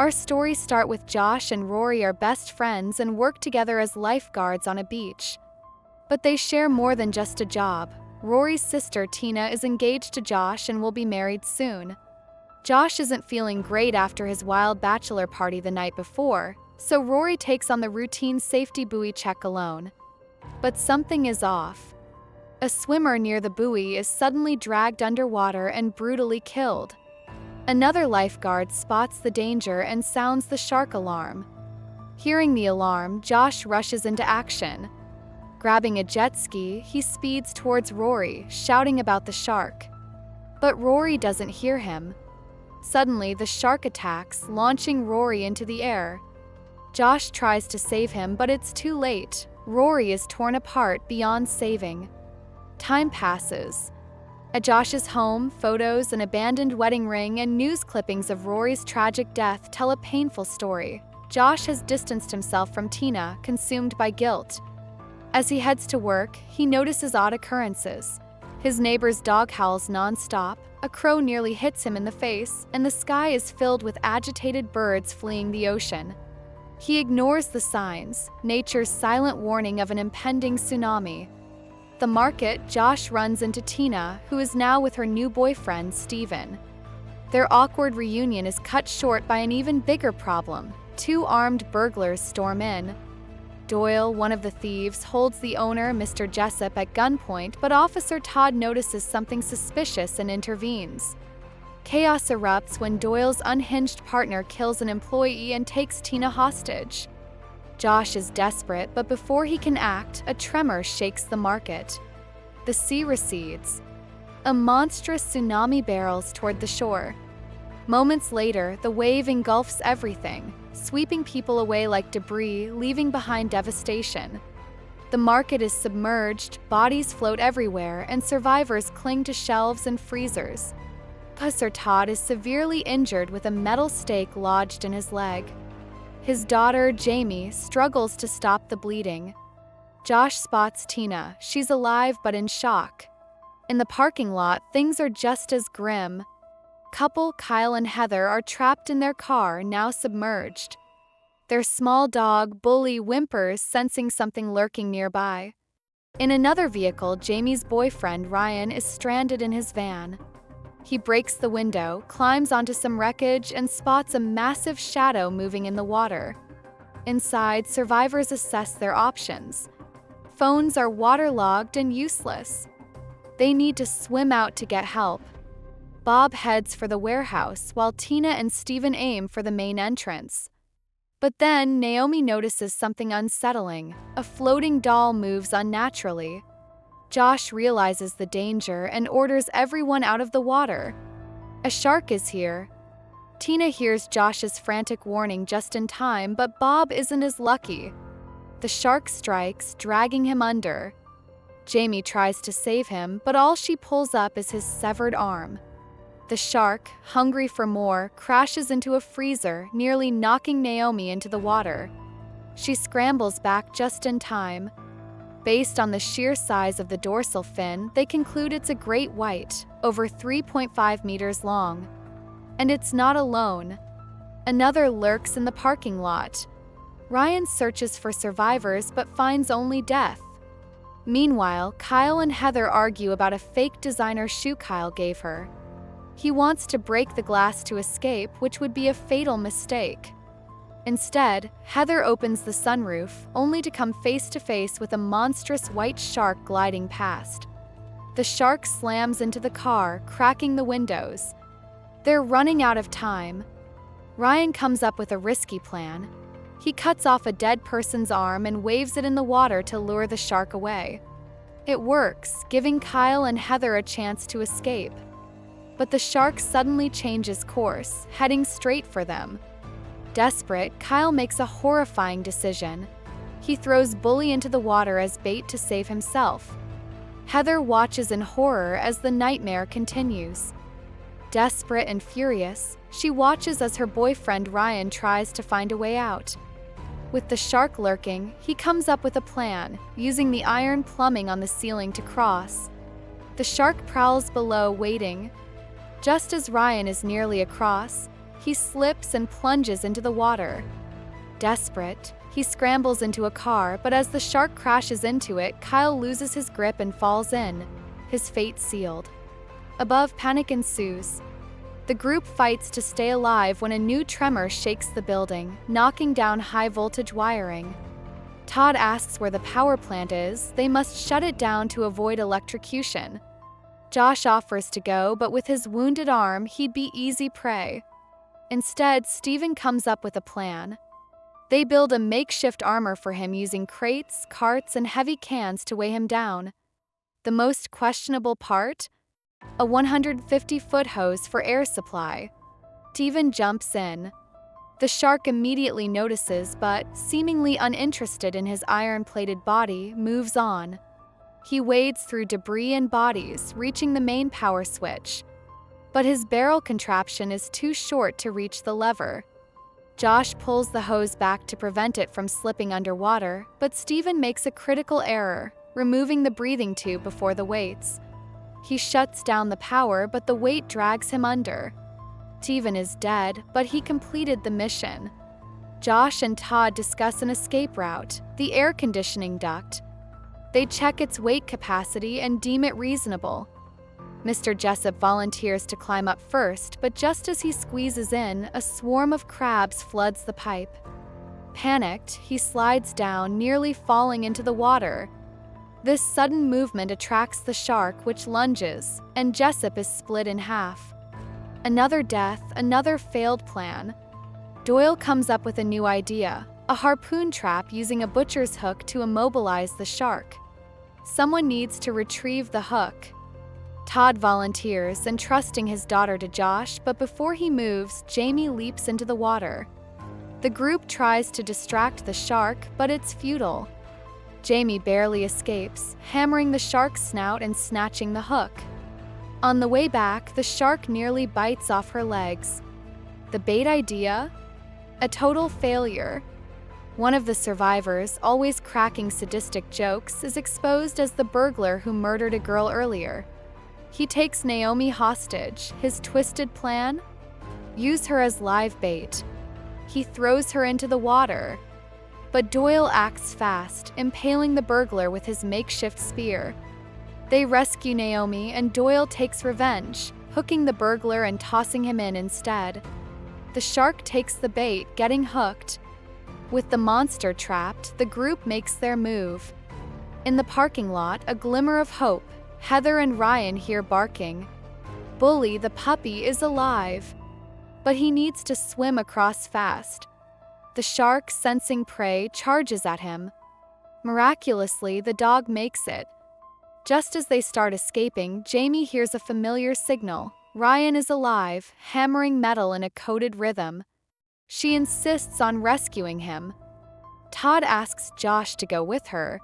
Our stories start with Josh and Rory are best friends and work together as lifeguards on a beach. But they share more than just a job. Rory's sister Tina is engaged to Josh and will be married soon. Josh isn't feeling great after his wild bachelor party the night before, so Rory takes on the routine safety buoy check alone. But something is off. A swimmer near the buoy is suddenly dragged underwater and brutally killed. Another lifeguard spots the danger and sounds the shark alarm. Hearing the alarm, Josh rushes into action. Grabbing a jet ski, he speeds towards Rory, shouting about the shark. But Rory doesn't hear him. Suddenly, the shark attacks, launching Rory into the air. Josh tries to save him, but it's too late. Rory is torn apart beyond saving. Time passes. At Josh's home, photos, an abandoned wedding ring, and news clippings of Rory's tragic death tell a painful story. Josh has distanced himself from Tina, consumed by guilt. As he heads to work, he notices odd occurrences. His neighbor's dog howls nonstop, a crow nearly hits him in the face, and the sky is filled with agitated birds fleeing the ocean. He ignores the signs, nature's silent warning of an impending tsunami. At the market, Josh runs into Tina, who is now with her new boyfriend, Steven. Their awkward reunion is cut short by an even bigger problem. Two armed burglars storm in. Doyle, one of the thieves, holds the owner, Mr. Jessup, at gunpoint, but Officer Todd notices something suspicious and intervenes. Chaos erupts when Doyle's unhinged partner kills an employee and takes Tina hostage. Josh is desperate, but before he can act, a tremor shakes the market. The sea recedes. A monstrous tsunami barrels toward the shore. Moments later, the wave engulfs everything, sweeping people away like debris, leaving behind devastation. The market is submerged, bodies float everywhere, and survivors cling to shelves and freezers. Officer Todd is severely injured with a metal stake lodged in his leg. His daughter, Jamie, struggles to stop the bleeding. Josh spots Tina. She's alive but in shock. In the parking lot, things are just as grim. Couple Kyle and Heather are trapped in their car, now submerged. Their small dog, Bully, whimpers, sensing something lurking nearby. In another vehicle, Jamie's boyfriend, Ryan, is stranded in his van. He breaks the window, climbs onto some wreckage, and spots a massive shadow moving in the water. Inside, survivors assess their options. Phones are waterlogged and useless. They need to swim out to get help. Bob heads for the warehouse, while Tina and Steven aim for the main entrance. But then, Naomi notices something unsettling. A floating doll moves unnaturally. Josh realizes the danger and orders everyone out of the water. A shark is here. Tina hears Josh's frantic warning just in time, but Bob isn't as lucky. The shark strikes, dragging him under. Jamie tries to save him, but all she pulls up is his severed arm. The shark, hungry for more, crashes into a freezer, nearly knocking Naomi into the water. She scrambles back just in time. Based on the sheer size of the dorsal fin, they conclude it's a great white, over 3.5 meters long. And it's not alone. Another lurks in the parking lot. Ryan searches for survivors but finds only death. Meanwhile, Kyle and Heather argue about a fake designer shoe Kyle gave her. He wants to break the glass to escape, which would be a fatal mistake. Instead, Heather opens the sunroof, only to come face to face with a monstrous white shark gliding past. The shark slams into the car, cracking the windows. They're running out of time. Ryan comes up with a risky plan. He cuts off a dead person's arm and waves it in the water to lure the shark away. It works, giving Kyle and Heather a chance to escape. But the shark suddenly changes course, heading straight for them. Desperate, Kyle makes a horrifying decision. He throws Bully into the water as bait to save himself. Heather watches in horror as the nightmare continues. Desperate and furious, she watches as her boyfriend Ryan tries to find a way out. With the shark lurking, he comes up with a plan, using the iron plumbing on the ceiling to cross. The shark prowls below, waiting. Just as Ryan is nearly across, he slips and plunges into the water. Desperate, he scrambles into a car, but as the shark crashes into it, Kyle loses his grip and falls in, his fate sealed. Above, panic ensues. The group fights to stay alive when a new tremor shakes the building, knocking down high-voltage wiring. Todd asks where the power plant is. They must shut it down to avoid electrocution. Josh offers to go, but with his wounded arm, he'd be easy prey. Instead, Steven comes up with a plan. They build a makeshift armor for him using crates, carts, and heavy cans to weigh him down. The most questionable part? A 150-foot hose for air supply. Steven jumps in. The shark immediately notices, but, seemingly uninterested in his iron-plated body, moves on. He wades through debris and bodies, reaching the main power switch. But his barrel contraption is too short to reach the lever. Josh pulls the hose back to prevent it from slipping underwater, but Steven makes a critical error, removing the breathing tube before the weights. He shuts down the power, but the weight drags him under. Steven is dead, but he completed the mission. Josh and Todd discuss an escape route, the air conditioning duct. They check its weight capacity and deem it reasonable. Mr. Jessup volunteers to climb up first, but just as he squeezes in, a swarm of crabs floods the pipe. Panicked, he slides down, nearly falling into the water. This sudden movement attracts the shark, which lunges, and Jessup is split in half. Another death, another failed plan. Doyle comes up with a new idea, a harpoon trap using a butcher's hook to immobilize the shark. Someone needs to retrieve the hook. Todd volunteers, entrusting his daughter to Josh, but before he moves, Jamie leaps into the water. The group tries to distract the shark, but it's futile. Jamie barely escapes, hammering the shark's snout and snatching the hook. On the way back, the shark nearly bites off her legs. The bait idea? A total failure. One of the survivors, always cracking sadistic jokes, is exposed as the burglar who murdered a girl earlier. He takes Naomi hostage. His twisted plan? Use her as live bait. He throws her into the water. But Doyle acts fast, impaling the burglar with his makeshift spear. They rescue Naomi, and Doyle takes revenge, hooking the burglar and tossing him in instead. The shark takes the bait, getting hooked. With the monster trapped, the group makes their move. In the parking lot, a glimmer of hope. Heather and Ryan hear barking. Bully, the puppy, is alive. But he needs to swim across fast. The shark, sensing prey, charges at him. Miraculously, the dog makes it. Just as they start escaping, Jamie hears a familiar signal. Ryan is alive, hammering metal in a coded rhythm. She insists on rescuing him. Todd asks Josh to go with her.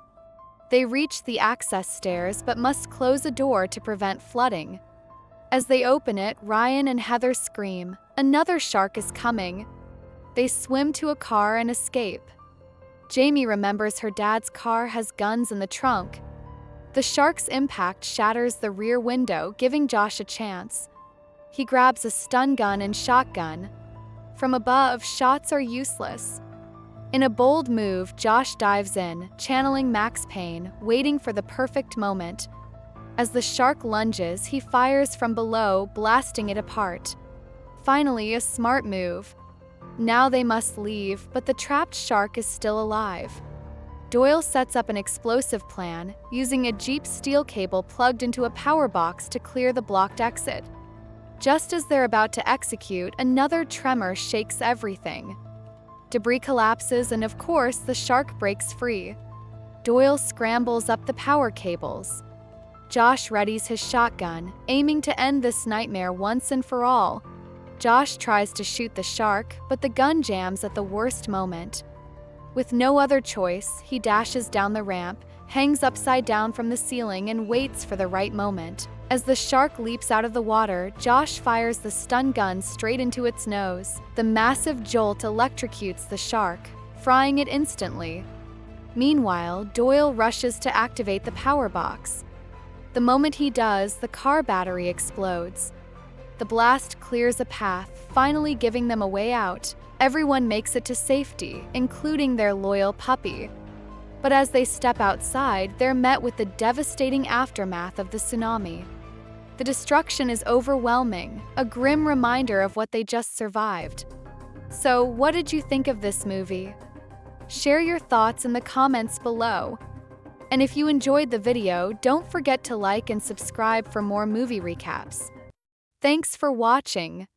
They reach the access stairs but must close a door to prevent flooding. As they open it, Ryan and Heather scream. Another shark is coming. They swim to a car and escape. Jamie remembers her dad's car has guns in the trunk. The shark's impact shatters the rear window, giving Josh a chance. He grabs a stun gun and shotgun. From above, shots are useless. In a bold move, Josh dives in, channeling Max Payne, waiting for the perfect moment. As the shark lunges, he fires from below, blasting it apart. Finally, a smart move. Now they must leave, but the trapped shark is still alive. Doyle sets up an explosive plan, using a Jeep steel cable plugged into a power box to clear the blocked exit. Just as they're about to execute, another tremor shakes everything. Debris collapses and, of course, the shark breaks free. Doyle scrambles up the power cables. Josh readies his shotgun, aiming to end this nightmare once and for all. Josh tries to shoot the shark, but the gun jams at the worst moment. With no other choice, he dashes down the ramp, hangs upside down from the ceiling, and waits for the right moment. As the shark leaps out of the water, Josh fires the stun gun straight into its nose. The massive jolt electrocutes the shark, frying it instantly. Meanwhile, Doyle rushes to activate the power box. The moment he does, the car battery explodes. The blast clears a path, finally giving them a way out. Everyone makes it to safety, including their loyal puppy. But as they step outside, they're met with the devastating aftermath of the tsunami. The destruction is overwhelming, a grim reminder of what they just survived. So, what did you think of this movie? Share your thoughts in the comments below. And if you enjoyed the video, don't forget to like and subscribe for more movie recaps. Thanks for watching.